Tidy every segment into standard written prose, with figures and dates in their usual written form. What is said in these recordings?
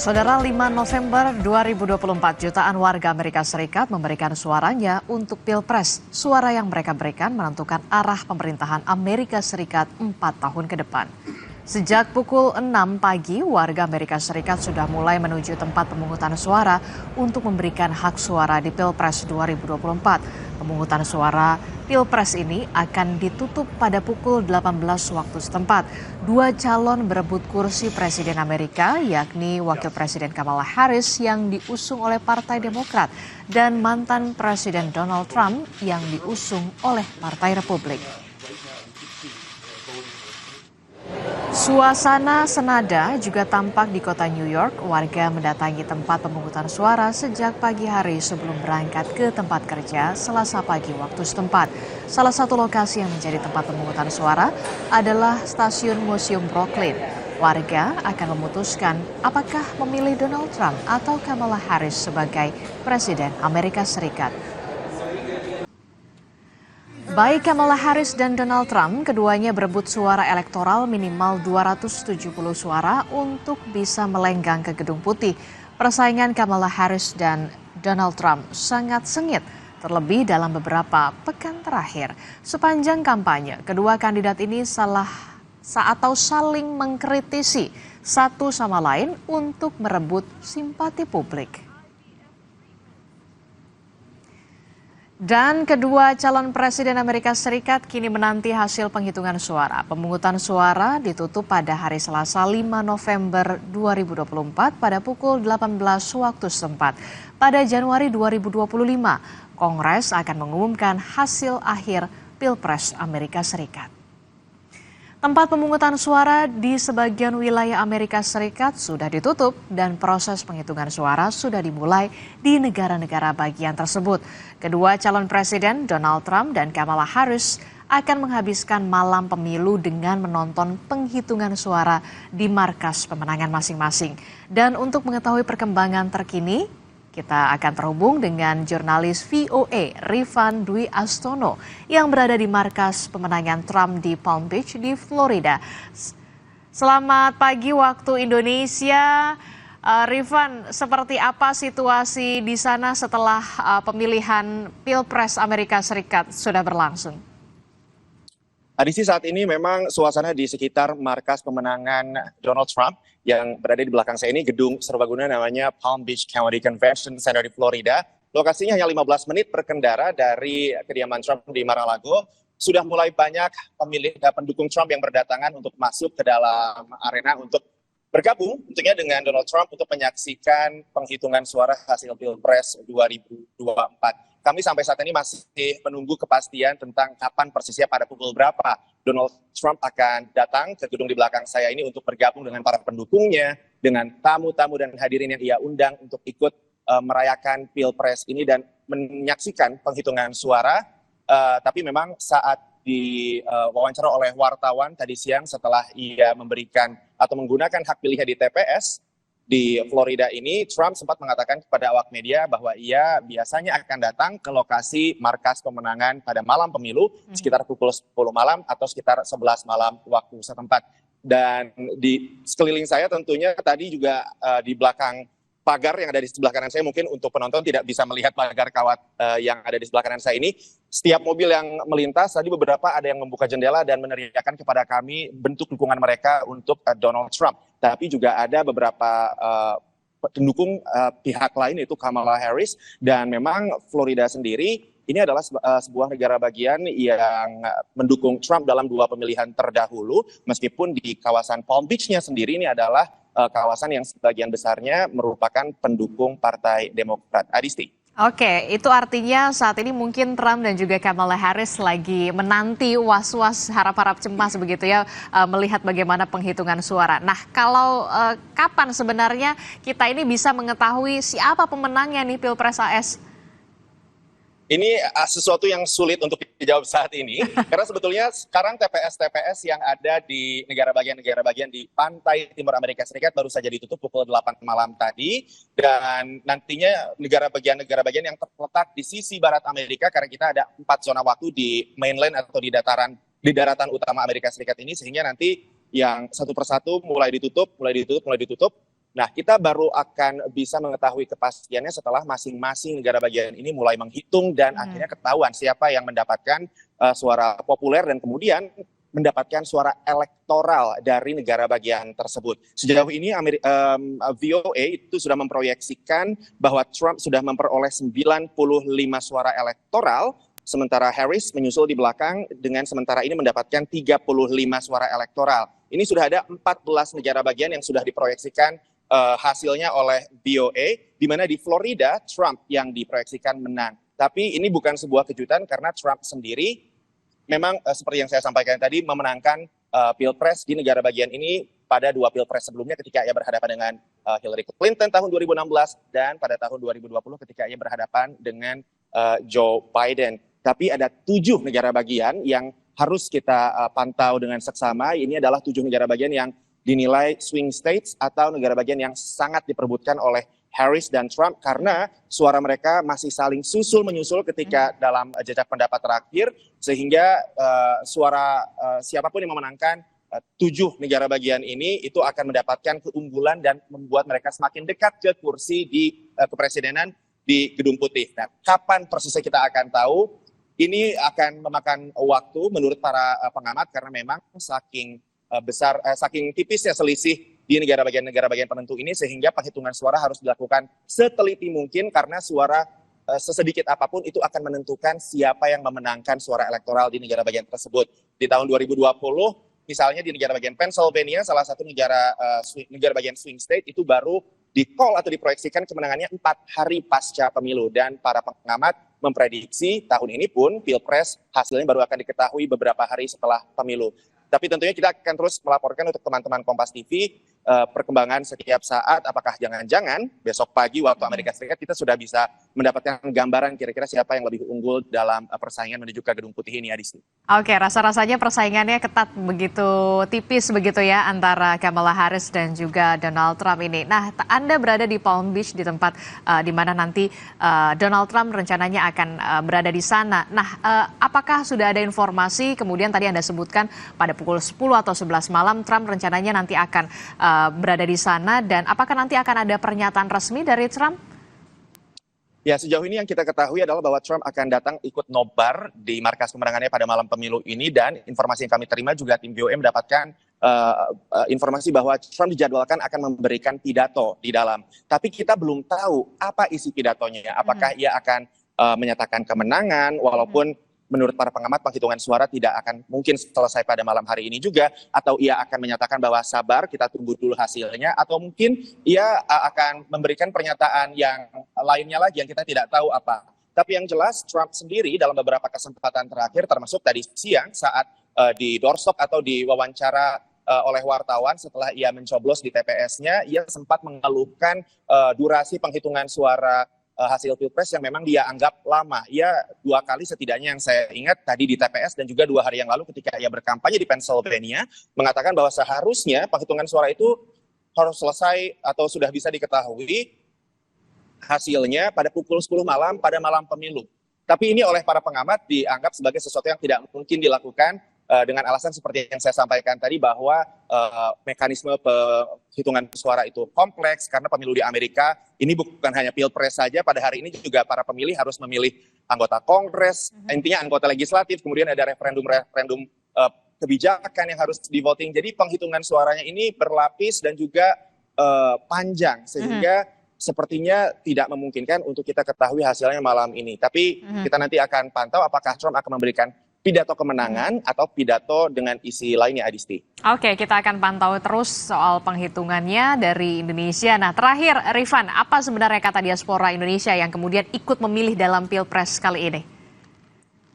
Saudara, 5 November 2024, jutaan warga Amerika Serikat memberikan suaranya untuk Pilpres. Suara yang mereka berikan menentukan arah pemerintahan Amerika Serikat 4 tahun ke depan. Sejak pukul 6 pagi, warga Amerika Serikat sudah mulai menuju tempat pemungutan suara untuk memberikan hak suara di Pilpres 2024. Pemungutan suara Pilpres ini akan ditutup pada pukul 18 waktu setempat. Dua calon berebut kursi Presiden Amerika, yakni Wakil Presiden Kamala Harris yang diusung oleh Partai Demokrat dan mantan Presiden Donald Trump yang diusung oleh Partai Republik. Suasana senada juga tampak di kota New York. Warga mendatangi tempat pemungutan suara sejak pagi hari sebelum berangkat ke tempat kerja Selasa pagi waktu setempat. Salah satu lokasi yang menjadi tempat pemungutan suara adalah stasiun Museum Brooklyn. Warga akan memutuskan apakah memilih Donald Trump atau Kamala Harris sebagai Presiden Amerika Serikat. Baik Kamala Harris dan Donald Trump, keduanya berebut suara elektoral minimal 270 suara untuk bisa melenggang ke Gedung Putih. Persaingan Kamala Harris dan Donald Trump sangat sengit, terlebih dalam beberapa pekan terakhir. Sepanjang kampanye, kedua kandidat ini saling mengkritisi satu sama lain untuk merebut simpati publik. Dan kedua calon presiden Amerika Serikat kini menanti hasil penghitungan suara. Pemungutan suara ditutup pada hari Selasa 5 November 2024 pada pukul 18 waktu setempat. Pada Januari 2025, Kongres akan mengumumkan hasil akhir Pilpres Amerika Serikat. Tempat pemungutan suara di sebagian wilayah Amerika Serikat sudah ditutup dan proses penghitungan suara sudah dimulai di negara-negara bagian tersebut. Kedua calon presiden Donald Trump dan Kamala Harris akan menghabiskan malam pemilu dengan menonton penghitungan suara di markas pemenangan masing-masing. Dan untuk mengetahui perkembangan terkini, kita akan terhubung dengan jurnalis VOA Rifan Dwi Astono yang berada di markas pemenangan Trump di Palm Beach di Florida. Selamat pagi waktu Indonesia. Rifan, seperti apa situasi di sana setelah pemilihan Pilpres Amerika Serikat sudah berlangsung? Adisi, saat ini memang suasana di sekitar markas pemenangan Donald Trump yang berada di belakang saya ini, gedung serbaguna namanya Palm Beach County Convention Center di Florida. Lokasinya hanya 15 menit berkendara dari kediaman Trump di Mar-a-Lago. Sudah mulai banyak pemilih dan pendukung Trump yang berdatangan untuk masuk ke dalam arena untuk bergabung tentunya dengan Donald Trump untuk menyaksikan penghitungan suara hasil Pilpres 2024. Kami sampai saat ini masih menunggu kepastian tentang kapan persisnya pada pukul berapa Donald Trump akan datang ke gedung di belakang saya ini untuk bergabung dengan para pendukungnya, dengan tamu-tamu dan hadirin yang ia undang untuk ikut merayakan Pilpres ini dan menyaksikan penghitungan suara. Tapi memang saat diwawancara oleh wartawan tadi siang setelah ia memberikan atau menggunakan hak pilihnya di TPS di Florida ini, Trump sempat mengatakan kepada awak media bahwa ia biasanya akan datang ke lokasi markas pemenangan pada malam pemilu sekitar pukul 10 malam atau sekitar 11 malam waktu setempat. Dan di sekeliling saya tentunya tadi juga di belakang pagar yang ada di sebelah kanan saya, mungkin untuk penonton tidak bisa melihat pagar kawat yang ada di sebelah kanan saya ini. Setiap mobil yang melintas, tadi beberapa ada yang membuka jendela dan meneriakkan kepada kami bentuk dukungan mereka untuk Donald Trump. Tapi juga ada beberapa pendukung pihak lain, yaitu Kamala Harris. Dan memang Florida sendiri ini adalah sebuah negara bagian yang mendukung Trump dalam dua pemilihan terdahulu. Meskipun di kawasan Palm Beach-nya sendiri ini adalah kawasan yang sebagian besarnya merupakan pendukung Partai Demokrat. Adisti. Oke, itu artinya saat ini mungkin Trump dan juga Kamala Harris lagi menanti was-was harap-harap cemas begitu ya, melihat bagaimana penghitungan suara. Nah, kalau kapan sebenarnya kita ini bisa mengetahui siapa pemenangnya nih Pilpres AS? Ini sesuatu yang sulit untuk dijawab saat ini, karena sebetulnya sekarang TPS-TPS yang ada di negara bagian di pantai timur Amerika Serikat baru saja ditutup pukul 8 malam tadi, dan nantinya negara bagian yang terletak di sisi barat Amerika, karena kita ada 4 zona waktu di mainland atau di daratan utama Amerika Serikat ini, sehingga nanti yang satu persatu mulai ditutup, Nah, kita baru akan bisa mengetahui kepastiannya setelah masing-masing negara bagian ini mulai menghitung dan akhirnya ketahuan siapa yang mendapatkan suara populer dan kemudian mendapatkan suara elektoral dari negara bagian tersebut. Sejauh ini VOA itu sudah memproyeksikan bahwa Trump sudah memperoleh 95 suara elektoral, sementara Harris menyusul di belakang dengan sementara ini mendapatkan 35 suara elektoral. Ini sudah ada 14 negara bagian yang sudah diproyeksikan hasilnya oleh VOA, di mana di Florida Trump yang diproyeksikan menang. Tapi ini bukan sebuah kejutan karena Trump sendiri memang seperti yang saya sampaikan tadi memenangkan pilpres di negara bagian ini pada 2 pilpres sebelumnya ketika ia berhadapan dengan Hillary Clinton tahun 2016 dan pada tahun 2020 ketika ia berhadapan dengan Joe Biden. Tapi ada 7 negara bagian yang harus kita pantau dengan seksama. Ini adalah 7 negara bagian yang dinilai swing states atau negara bagian yang sangat diperebutkan oleh Harris dan Trump karena suara mereka masih saling susul-menyusul ketika dalam jejak pendapat terakhir, sehingga suara siapapun yang memenangkan 7 negara bagian ini itu akan mendapatkan keunggulan dan membuat mereka semakin dekat ke kursi di kepresidenan di Gedung Putih. Nah, kapan persisnya kita akan tahu? Ini akan memakan waktu menurut para pengamat karena memang saking tipisnya selisih di negara bagian penentu ini sehingga penghitungan suara harus dilakukan seteliti mungkin karena suara sesedikit apapun itu akan menentukan siapa yang memenangkan suara elektoral di negara bagian tersebut. Di tahun 2020 misalnya di negara bagian Pennsylvania, salah satu negara bagian swing state itu baru di-call atau diproyeksikan kemenangannya 4 hari pasca pemilu dan para pengamat memprediksi tahun ini pun pilpres hasilnya baru akan diketahui beberapa hari setelah pemilu. Tapi tentunya kita akan terus melaporkan untuk teman-teman Kompas TV perkembangan setiap saat, apakah jangan-jangan besok pagi waktu Amerika Serikat kita sudah bisa mendapatkan gambaran kira-kira siapa yang lebih unggul dalam persaingan menuju ke Gedung Putih ini, Adisti. Oke, rasa-rasanya persaingannya ketat begitu tipis begitu ya antara Kamala Harris dan juga Donald Trump ini. Nah, Anda berada di Palm Beach di tempat di mana nanti Donald Trump rencananya akan berada di sana. Nah, apakah sudah ada informasi kemudian tadi Anda sebutkan pada pukul 10 atau 11 malam Trump rencananya nanti akan berada di sana dan apakah nanti akan ada pernyataan resmi dari Trump? Ya, sejauh ini yang kita ketahui adalah bahwa Trump akan datang ikut nobar di markas pemenangannya pada malam pemilu ini dan informasi yang kami terima juga tim BOM mendapatkan informasi bahwa Trump dijadwalkan akan memberikan pidato di dalam. Tapi kita belum tahu apa isi pidatonya. Apakah ia akan menyatakan kemenangan walaupun menurut para pengamat penghitungan suara tidak akan mungkin selesai pada malam hari ini juga, atau ia akan menyatakan bahwa sabar kita tunggu dulu hasilnya, atau mungkin ia akan memberikan pernyataan yang lainnya lagi yang kita tidak tahu apa. Tapi yang jelas Trump sendiri dalam beberapa kesempatan terakhir termasuk tadi siang saat di doorstop atau di wawancara oleh wartawan setelah ia mencoblos di TPS-nya, ia sempat mengeluhkan durasi penghitungan suara hasil pilpres yang memang dia anggap lama. Ia 2 kali setidaknya yang saya ingat tadi di TPS dan juga 2 hari yang lalu ketika ia berkampanye di Pennsylvania mengatakan bahwa seharusnya penghitungan suara itu harus selesai atau sudah bisa diketahui hasilnya pada pukul 10 malam pada malam pemilu. Tapi ini oleh para pengamat dianggap sebagai sesuatu yang tidak mungkin dilakukan dengan alasan seperti yang saya sampaikan tadi bahwa mekanisme penghitungan suara itu kompleks karena pemilu di Amerika ini bukan hanya pilpres saja, pada hari ini juga para pemilih harus memilih anggota Kongres, intinya anggota legislatif, kemudian ada referendum kebijakan yang harus di voting. Jadi penghitungan suaranya ini berlapis dan juga panjang sehingga sepertinya tidak memungkinkan untuk kita ketahui hasilnya malam ini. Tapi kita nanti akan pantau apakah Trump akan memberikan pidato kemenangan atau pidato dengan isi lainnya, Adisti. Oke, kita akan pantau terus soal penghitungannya dari Indonesia. Nah, terakhir, Rifan, apa sebenarnya kata diaspora Indonesia yang kemudian ikut memilih dalam Pilpres kali ini?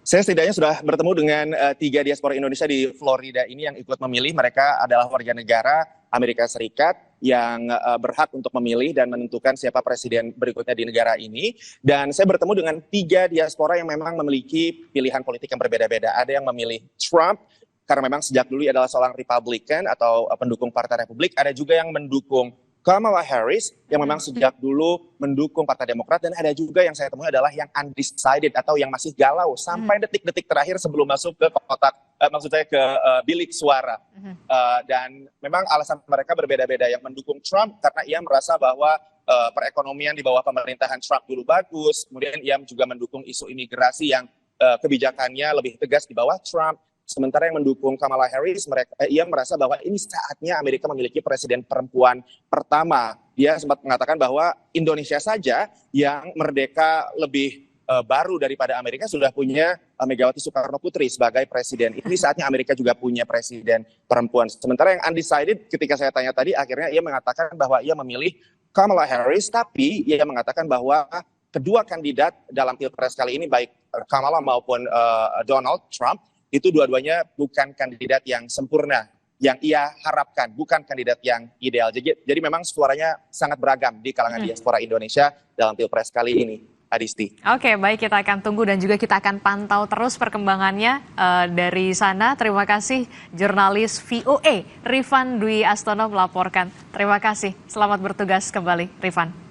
Saya setidaknya sudah bertemu dengan 3 diaspora Indonesia di Florida ini yang ikut memilih. Mereka adalah warga negara Amerika Serikat yang berhak untuk memilih dan menentukan siapa presiden berikutnya di negara ini. Dan saya bertemu dengan 3 diaspora yang memang memiliki pilihan politik yang berbeda-beda. Ada yang memilih Trump karena memang sejak dulu ia adalah seorang Republican atau pendukung Partai Republik. Ada juga yang mendukung Kamala Harris yang memang sejak dulu mendukung Partai Demokrat, dan ada juga yang saya temui adalah yang undecided atau yang masih galau sampai detik-detik terakhir sebelum masuk ke kotak, maksud saya ke bilik suara. Dan memang alasan mereka berbeda-beda. Yang mendukung Trump karena ia merasa bahwa perekonomian di bawah pemerintahan Trump dulu bagus, kemudian ia juga mendukung isu imigrasi yang kebijakannya lebih tegas di bawah Trump. Sementara yang mendukung Kamala Harris, ia merasa bahwa ini saatnya Amerika memiliki presiden perempuan pertama. Dia sempat mengatakan bahwa Indonesia saja yang merdeka lebih baru daripada Amerika sudah punya Megawati Soekarno Putri sebagai presiden. Ini saatnya Amerika juga punya presiden perempuan. Sementara yang undecided, ketika saya tanya tadi, akhirnya ia mengatakan bahwa ia memilih Kamala Harris, tapi ia mengatakan bahwa kedua kandidat dalam pilpres kali ini, baik Kamala maupun Donald Trump, itu dua-duanya bukan kandidat yang sempurna, yang ia harapkan, bukan kandidat yang ideal. Jadi memang suaranya sangat beragam di kalangan diaspora Indonesia dalam pilpres kali ini, Adisti. Oke, baik, kita akan tunggu dan juga kita akan pantau terus perkembangannya dari sana. Terima kasih jurnalis VOA Rifan Dwi Astono melaporkan. Terima kasih, selamat bertugas kembali Rifan.